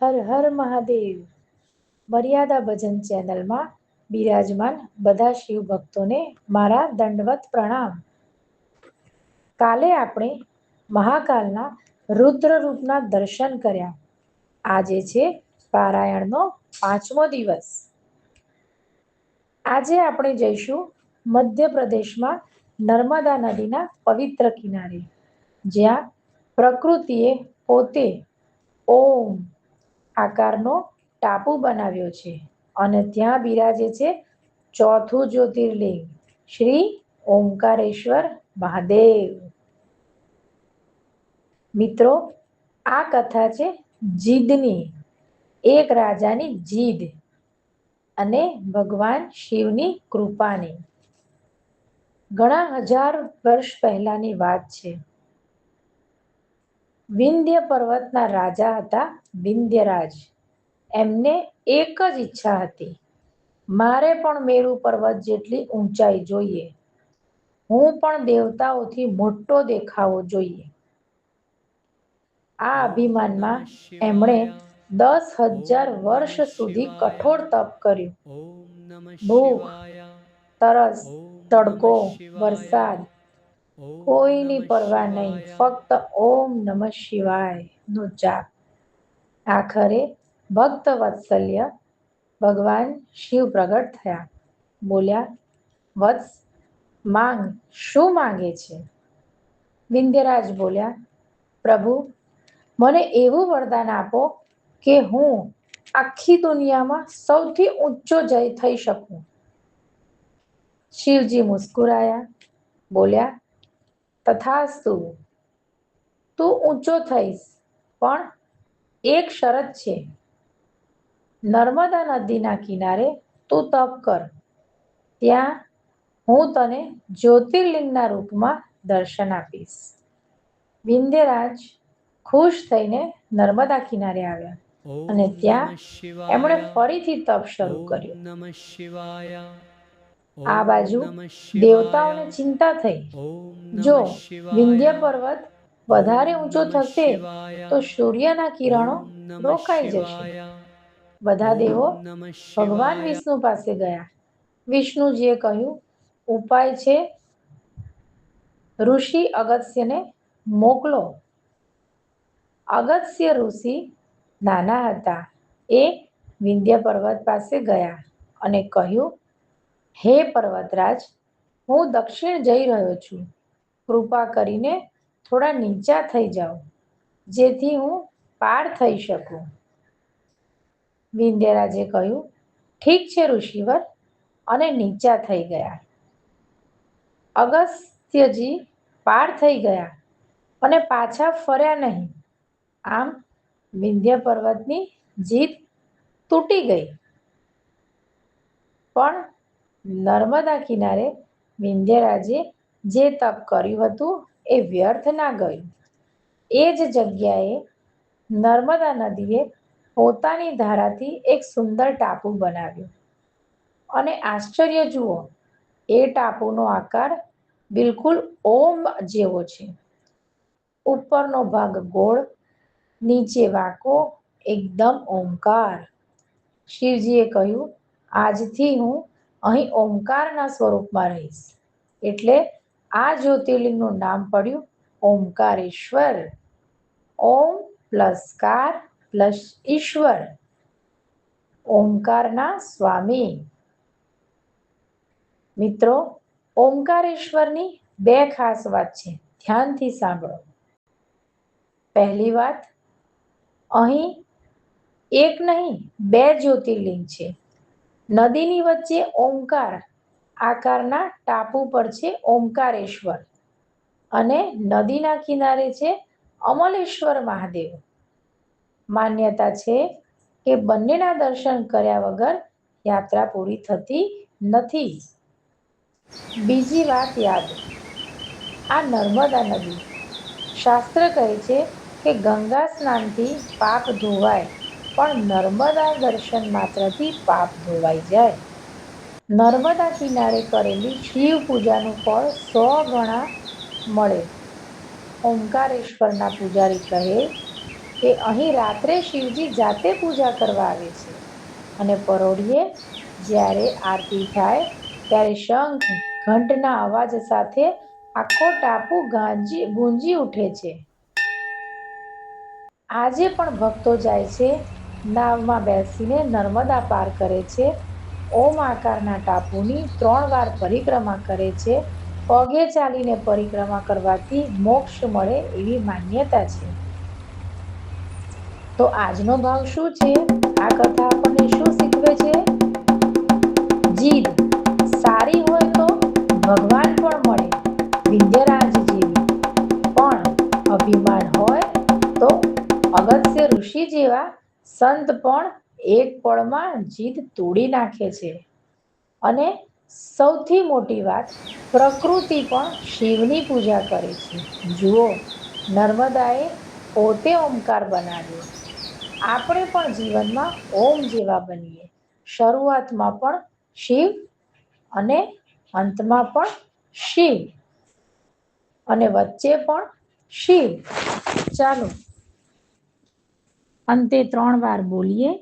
હર હર મહાદેવ. મર્યાદા ભજન ચેનલમાં બિરાજમાન બધા શિવ ભક્તોને મારા દંડવત પ્રણામ. કાલે આપણે મહાકાલના રુદ્ર રૂપના દર્શન કર્યા. આજે છે પારાયણનો 5મો દિવસ. આજે આપણે જઈશું મધ્યપ્રદેશમાં નર્મદા નદીના પવિત્ર કિનારે, જ્યાં પ્રકૃતિએ પોતે ઓમ આકારનો ટાપુ બનાવ્યો છે અને ત્યાં બિરાજે છે ચોથું જ્યોતિર્લિંગ શ્રી ઓમકારેશ્વર મહાદેવ. મિત્રો, આ કથા છે જીદની, એક રાજાની જીદ અને ભગવાન શિવની કૃપાની. ઘણા હજાર વર્ષ પહેલાની વાત છે. વિંધ્ય પર્વતના રાજા હતા વિંધ્યરાજ. એમને એક જ ઈચ્છા હતી, મારે પણ મેરુ પર્વત જેટલી ઊંચાઈ જોઈએ. હું પણ દેવતાઓથી મોટો દેખાવો જોઈએ. આ અભિમાનમાં એમણે 10,000 વર્ષ સુધી કઠોર તપ કર્યું. ભૂખ, તરસ, તડકો, વરસાદ કોઈની પરવા નહીં, ફક્ત ઓમ નમઃ શિવાય નો જાપ. આખરે ભક્ત વત્સલ્ય ભગવાન શિવ પ્રગટ થયા. બોલ્યા, વત્સ, માંગ. શું માંગે છે? વિંધ્યરાજ બોલ્યા, પ્રભુ, મને એવું વરદાન આપો કે હું આખી દુનિયામાં સૌથી ઊંચો જય થઈ શકું. શિવજી મુસ્કુરાયા, બોલ્યા, તથાસ્તુ. તું ઊંચો થઈશ, પણ એક શરત છે. નર્મદા નદીના કિનારે તું તપ કર. ત્યાં હું તને જ્યોતિર્લિંગના રૂપમાં દર્શન આપીશ. વિંધ્યરાજ ખુશ થઈને નર્મદા કિનારે આવ્યા અને ત્યાં એમણે ફરીથી તપ શરૂ કર્યું. આ બાજુ દેવતાઓને ચિંતા થઈ. જો વિંધ્ય પર્વત વધારે ઊંચો થશે તો સૂર્યના કિરણો રોકાઈ જશે. બધા દેવો ભગવાન વિષ્ણુ પાસે ગયા. વિષ્ણુજીએ કહ્યું, ઉપાય છે, ઋષિ અગસ્ત્યને મોકલો. અગસ્ત્ય ઋષિ નાના હતા. એ વિંધ્ય પર્વત પાસે ગયા અને કહ્યું, હે પર્વતરાજ, હું દક્ષિણ જઈ રહ્યો છું. કૃપા કરીને થોડા નીચા થઈ જાઓ, જેથી હું પાર થઈ શકું. વિંધ્યરાજે કહ્યું, ઠીક છે ઋષિવર, અને નીચા થઈ ગયા. અગસ્ત્યજી પાર થઈ ગયા અને પાછા ફર્યા નહીં. આમ વિંધ્ય પર્વતની જીદ તૂટી ગઈ. પણ નર્મદા કિનારે વિંધ્યરાજે જે તપ કર્યું હતું એ વ્યર્થ ના ગયું. એ જ જગ્યાએ નર્મદા નદીએ પોતાની ધારાથી એક સુંદર ટાપુ બનાવ્યો. અને આશ્ચર્ય જુઓ, એ ટાપુનો આકાર બિલકુલ ઓમ જેવો છે. ઉપરનો ભાગ ગોળ, નીચે વાંકો, એકદમ ઓમકાર. શિવજીએ કહ્યું, આજથી હું અહીં ઓમકારના સ્વરૂપમાં રહીશ. એટલે આ જ્યોતિર્લિંગનું નામ પડ્યું ઓમકારેશ્વર. ઓમ પ્લસ કાર પ્લસ ઈશ્વર. ઓમકારના સ્વામી. મિત્રો, ઓમકારેશ્વરની બે ખાસ વાત છે, ધ્યાનથી સાંભળો. પહેલી વાત, અહીં એક નહીં, બે જ્યોતિર્લિંગ છે. નદીની વચ્ચે ઓમકાર આકારના ટાપુ પર છે ઓમકારેશ્વર, અને નદીના કિનારે છે અમલેશ્વર મહાદેવ. માન્યતા છે કે બંનેના દર્શન કર્યા વગર યાત્રા પૂરી થતી નથી. બીજી વાત યાદ, આ નર્મદા નદી, શાસ્ત્ર કહે છે કે ગંગા સ્નાનથી પાપ ધોવાય, પણ નર્મદા દર્શન માત્રથી પાપ ધોવાઈ જાય. નર્મદા કિનારે કરેલી શિવ પૂજાનું ફળ 100 ગણા મળે. ઓમકારેશ્વરના પૂજારી કહે, કે અહીં રાત્રે શિવજી જાતે પૂજા કરવા આવે છે અને પરોઢિયે જ્યારે આરતી થાય ત્યારે શંખ ઘંટના અવાજ સાથે આખો ટાપુ ગુંજી ઉઠે છે. આજે પણ ભક્તો જાય છે, નાવમાં બેસીને નર્મદા પાર કરે છે, ઓમ આકારના ટાપુની 3 વાર પરિક્રમા કરે છે. પગે ચાલીને પરિક્રમા કરવાથી મોક્ષ મળે એવી માન્યતા છે. તો આજનો ભાવ શું છે? આ કથા આપણને શું શીખવે છે? જીદ સારી હોય તો ભગવાન પણ મળે, વિંધ્યરાજ જેવી. પણ અભિમાન હોય તો અગસ્ત્ય ઋષિ જેવા સંત પણ એક પળમાં જીદ તોડી નાખે છે. અને સૌથી મોટી વાત, પ્રકૃતિ પણ શિવની પૂજા કરે છે. જુઓ, નર્મદાએ પોતે ઓમકાર બનાવ્યો. આપણે પણ જીવનમાં ઓમ જેવા બનીએ. શરૂઆતમાં પણ શિવ અને અંતમાં પણ શિવ. અને વચ્ચે પણ શિવ. ચાલો અંતે 3 વાર બોલીએ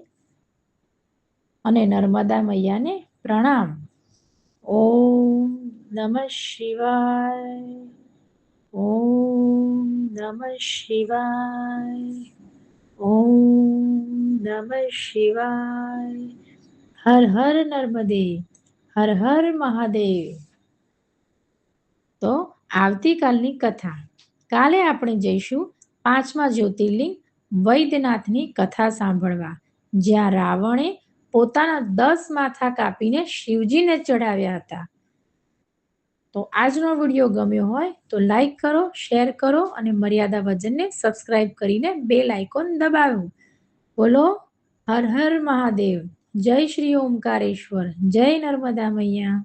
અને નર્મદા મૈયાને પ્રણામ. ઓમ નમઃ શિવાય. ઓમ નમઃ શિવાય. ઓમ નમઃ શિવાય. હર હર નર્મદે. હર હર મહાદેવ. તો આવતીકાલની કથા. કાલે આપણે જઈશું 5મા જ્યોતિર્લિંગ વૈદ્યનાથની કથા સાંભળવા, જ્યાં રાવણે પોતાના 10 માથા કાપીને શિવજીને ચડાવ્યા હતા. તો આજનો વિડીયો ગમ્યો હોય તો લાઈક કરો, શેર કરો અને મર્યાદા ભજનને સબસ્ક્રાઇબ કરીને બેલ આઇકોન દબાવો. બોલો હર હર મહાદેવ. જય શ્રી ઓમકારેશ્વર. જય નર્મદા મૈયા.